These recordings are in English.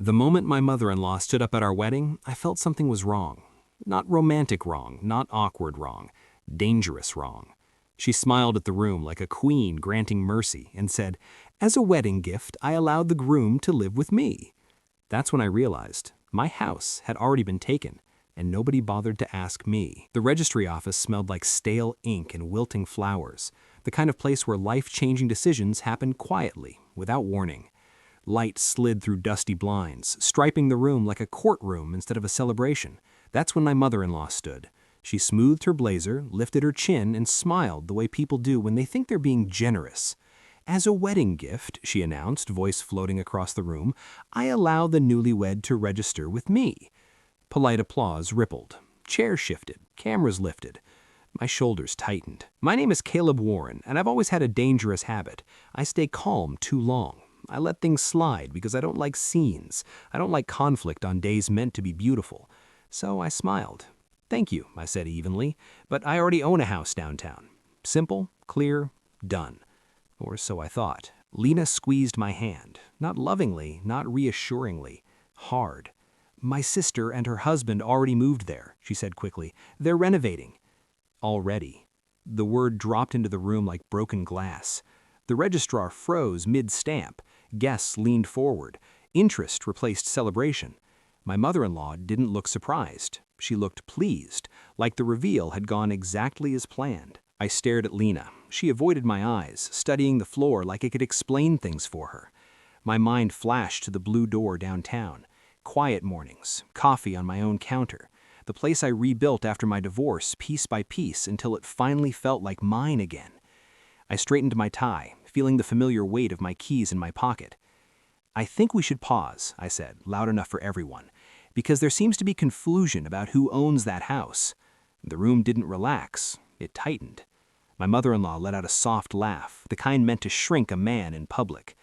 The moment my mother-in-law stood up at our wedding, I felt something was wrong. Not romantic wrong, not awkward wrong, dangerous wrong. She smiled at the room like a queen granting mercy and said, "As a wedding gift, I allowed the groom to live with me." That's when I realized my house had already been taken, and nobody bothered to ask me. The registry office smelled like stale ink and wilting flowers, the kind of place where life-changing decisions happen quietly, without warning. Light slid through dusty blinds, striping the room like a courtroom instead of a celebration. That's when my mother-in-law stood. She smoothed her blazer, lifted her chin, and smiled the way people do when they think they're being generous. "As a wedding gift," she announced, voice floating across the room, "I allow the newlywed to register with me." Polite applause rippled. Chairs shifted, cameras lifted. My shoulders tightened. "My name is Caleb Warren, and I've always had a dangerous habit. I stay calm too long. I let things slide because I don't like scenes. I don't like conflict on days meant to be beautiful." So I smiled. "Thank you," I said evenly, "but I already own a house downtown. Simple, clear, done." Or so I thought. Lena squeezed my hand, not lovingly, not reassuringly, hard. "My sister and her husband already moved there," she said quickly. "They're renovating." Already. The word dropped into the room like broken glass. The registrar froze mid-stamp. Guests leaned forward. Interest replaced celebration. My mother-in-law didn't look surprised. She looked pleased, like the reveal had gone exactly as planned. I stared at Lena. She avoided my eyes, studying the floor like I could explain things for her. My mind flashed to the blue door downtown. Quiet mornings, coffee on my own counter. The place I rebuilt after my divorce, piece by piece, until it finally felt like mine again. I straightened my tie, feeling the familiar weight of my keys in my pocket. "I think we should pause," I said, loud enough for everyone, "because there seems to be confusion about who owns that house." The room didn't relax, it tightened. My mother-in-law let out a soft laugh, the kind meant to shrink a man in public.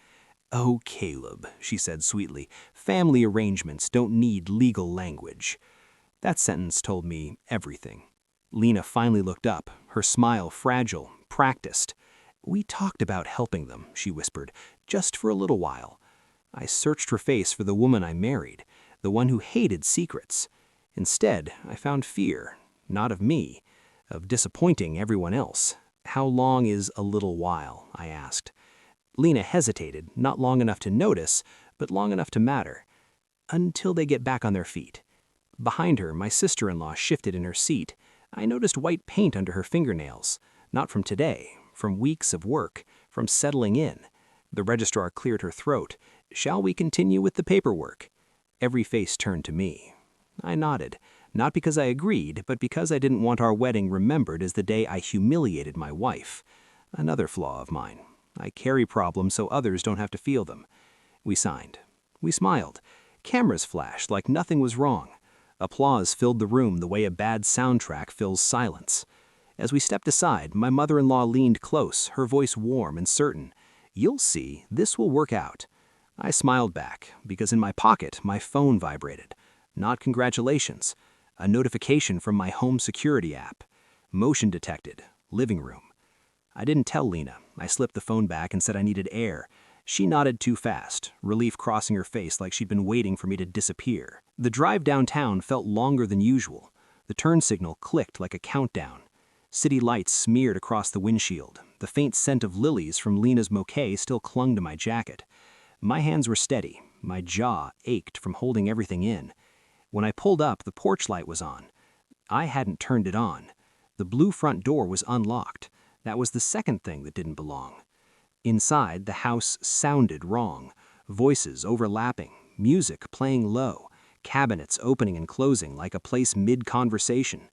"Oh, Caleb," she said sweetly, "family arrangements don't need legal language." That sentence told me everything. Lena finally looked up, her smile fragile, practiced. "We talked about helping them," she whispered, "just for a little while." I searched her face for the woman I married, the one who hated secrets. Instead, I found fear, not of me, of disappointing everyone else. "How long is a little while?" I asked. Lena hesitated, not long enough to notice, but long enough to matter. "Until they get back on their feet." Behind her, my sister-in-law shifted in her seat. I noticed white paint under her fingernails. Not from today, from weeks of work, from settling in. The registrar cleared her throat. "Shall we continue with the paperwork?" Every face turned to me. I nodded, not because I agreed, but because I didn't want our wedding remembered as the day I humiliated my wife. Another flaw of mine. I carry problems so others don't have to feel them. We signed. We smiled. Cameras flashed like nothing was wrong. Applause filled the room the way a bad soundtrack fills silence. As we stepped aside, my mother-in-law leaned close, her voice warm and certain. "You'll see, this will work out." I smiled back, because in my pocket, my phone vibrated. Not congratulations. A notification from my home security app. Motion detected. Living room. I didn't tell Lena. I slipped the phone back and said I needed air. She nodded too fast, relief crossing her face like she'd been waiting for me to disappear. The drive downtown felt longer than usual. The turn signal clicked like a countdown. City lights smeared across the windshield. The faint scent of lilies from Lena's bouquet still clung to my jacket. My hands were steady. My jaw ached from holding everything in. When I pulled up, the porch light was on. I hadn't turned it on. The blue front door was unlocked. That was the second thing that didn't belong. Inside, the house sounded wrong. Voices overlapping, music playing low, cabinets opening and closing like a place mid-conversation.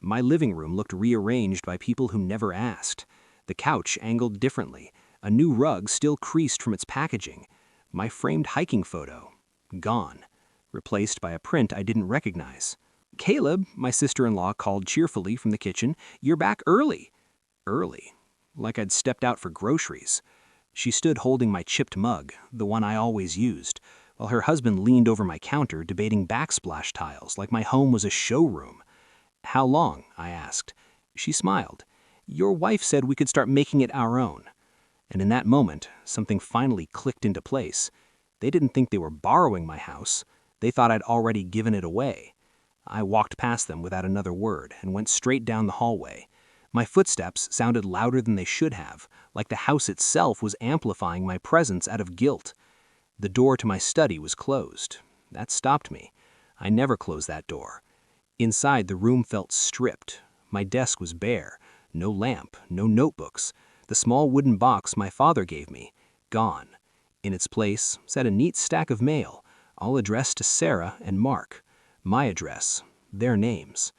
My living room looked rearranged by people who never asked. The couch angled differently, a new rug still creased from its packaging. My framed hiking photo, gone, replaced by a print I didn't recognize. "Caleb," my sister-in-law called cheerfully from the kitchen, "you're back early." Early. Like I'd stepped out for groceries. She stood holding my chipped mug, the one I always used, while her husband leaned over my counter debating backsplash tiles like my home was a showroom. "How long?" I asked. She smiled. "Your wife said we could start making it our own." And in that moment, something finally clicked into place. They didn't think they were borrowing my house. They thought I'd already given it away. I walked past them without another word and went straight down the hallway. My footsteps sounded louder than they should have, like the house itself was amplifying my presence out of guilt. The door to my study was closed. That stopped me. I never closed that door. Inside, the room felt stripped. My desk was bare. No lamp, no notebooks. The small wooden box my father gave me, gone. In its place sat a neat stack of mail, all addressed to Sarah and Mark. My address, their names.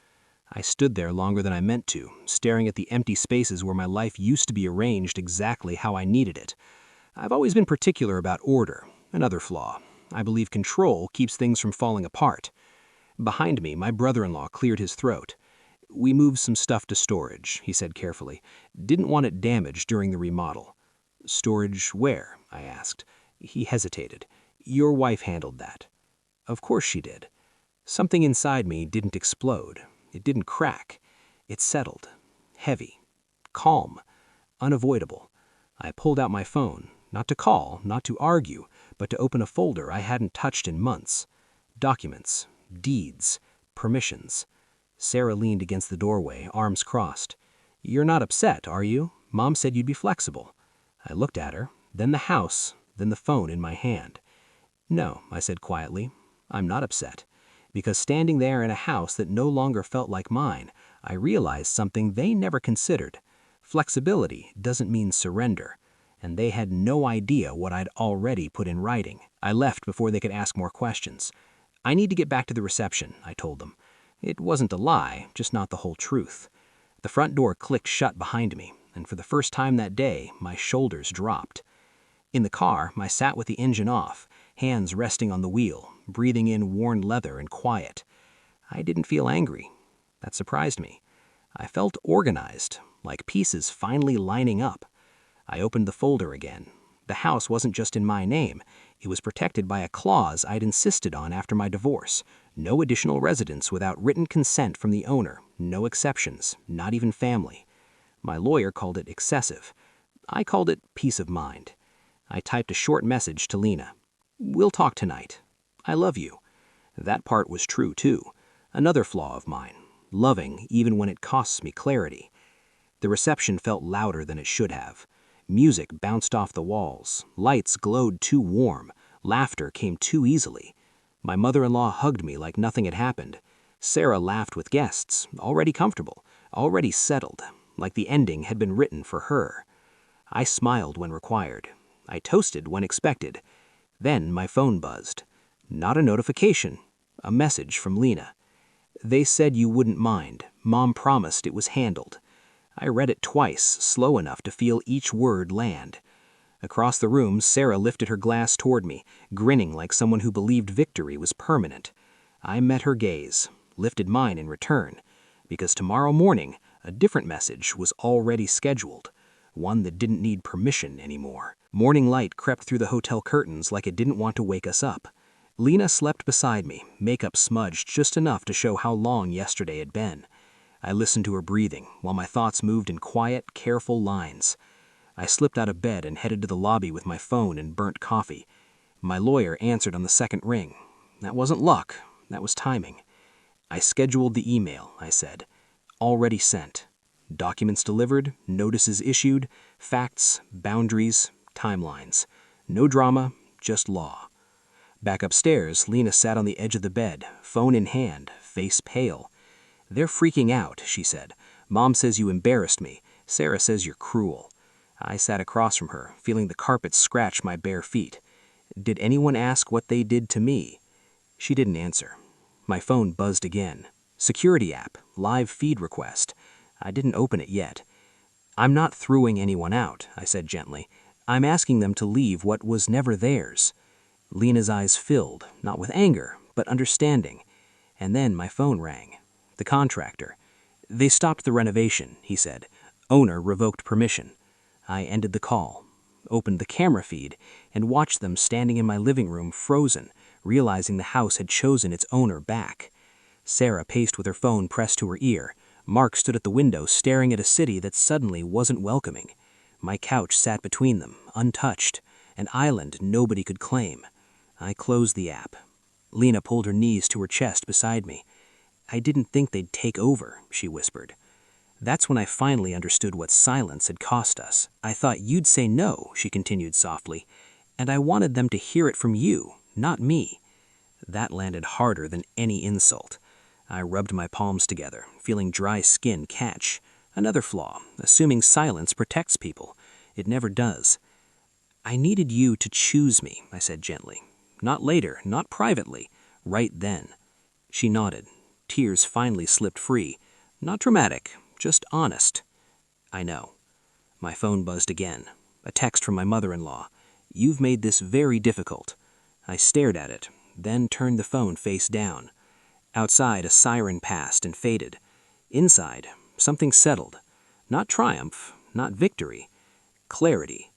I stood there longer than I meant to, staring at the empty spaces where my life used to be arranged exactly how I needed it. I've always been particular about order, another flaw. I believe control keeps things from falling apart. Behind me, my brother-in-law cleared his throat. "We moved some stuff to storage," he said carefully. "Didn't want it damaged during the remodel." "Storage where?" I asked. He hesitated. "Your wife handled that." Of course she did. Something inside me didn't explode. It didn't crack. It settled. Heavy. Calm. Unavoidable. I pulled out my phone, not to call, not to argue, but to open a folder I hadn't touched in months. Documents. Deeds. Permissions. Sarah leaned against the doorway, arms crossed. "You're not upset, are you? Mom said you'd be flexible." I looked at her, then the house, then the phone in my hand. "No," I said quietly, "I'm not upset." Because standing there in a house that no longer felt like mine, I realized something they never considered. Flexibility doesn't mean surrender, and they had no idea what I'd already put in writing. I left before they could ask more questions. "I need to get back to the reception," I told them. It wasn't a lie, just not the whole truth. The front door clicked shut behind me, and for the first time that day, my shoulders dropped. In the car, I sat with the engine off, hands resting on the wheel, breathing in worn leather and quiet. I didn't feel angry. That surprised me. I felt organized, like pieces finally lining up. I opened the folder again. The house wasn't just in my name. It was protected by a clause I'd insisted on after my divorce. No additional residence without written consent from the owner. No exceptions, not even family. My lawyer called it excessive. I called it peace of mind. I typed a short message to Lena. "We'll talk tonight. I love you." That part was true, too. Another flaw of mine. Loving even when it costs me clarity. The reception felt louder than it should have. Music bounced off the walls. Lights glowed too warm. Laughter came too easily. My mother-in-law hugged me like nothing had happened. Sarah laughed with guests, already comfortable, already settled, like the ending had been written for her. I smiled when required. I toasted when expected. Then my phone buzzed. Not a notification. A message from Lena. "They said you wouldn't mind. Mom promised it was handled." I read it twice, slow enough to feel each word land. Across the room, Sarah lifted her glass toward me, grinning like someone who believed victory was permanent. I met her gaze, lifted mine in return, because tomorrow morning, a different message was already scheduled, one that didn't need permission anymore. Morning light crept through the hotel curtains like it didn't want to wake us up. Lena slept beside me, makeup smudged just enough to show how long yesterday had been. I listened to her breathing, while my thoughts moved in quiet, careful lines. I slipped out of bed and headed to the lobby with my phone and burnt coffee. My lawyer answered on the second ring. That wasn't luck, that was timing. "I scheduled the email," I said. "Already sent. Documents delivered, notices issued, facts, boundaries, timelines. No drama, just law." Back upstairs, Lena sat on the edge of the bed, phone in hand, face pale. "They're freaking out," she said. "Mom says you embarrassed me. Sarah says you're cruel." I sat across from her, feeling the carpet scratch my bare feet. "Did anyone ask what they did to me?" She didn't answer. My phone buzzed again. Security app, live feed request. I didn't open it yet. "I'm not throwing anyone out," I said gently. "I'm asking them to leave what was never theirs." Lena's eyes filled, not with anger, but understanding. And then my phone rang. The contractor. "They stopped the renovation," he said. "Owner revoked permission." I ended the call, opened the camera feed, and watched them standing in my living room frozen, realizing the house had chosen its owner back. Sarah paced with her phone pressed to her ear. Mark stood at the window staring at a city that suddenly wasn't welcoming. My couch sat between them, untouched, an island nobody could claim. I closed the app. Lena pulled her knees to her chest beside me. "I didn't think they'd take over," she whispered. "That's when I finally understood what silence had cost us. I thought you'd say no," she continued softly, "and I wanted them to hear it from you, not me." That landed harder than any insult. I rubbed my palms together, feeling dry skin catch. Another flaw, assuming silence protects people. It never does. "I needed you to choose me," I said gently. "Not later, not privately, right then." She nodded. Tears finally slipped free. Not dramatic, just honest. "I know." My phone buzzed again. A text from my mother-in-law. "You've made this very difficult." I stared at it, then turned the phone face down. Outside, a siren passed and faded. Inside, something settled. Not triumph, not victory. Clarity.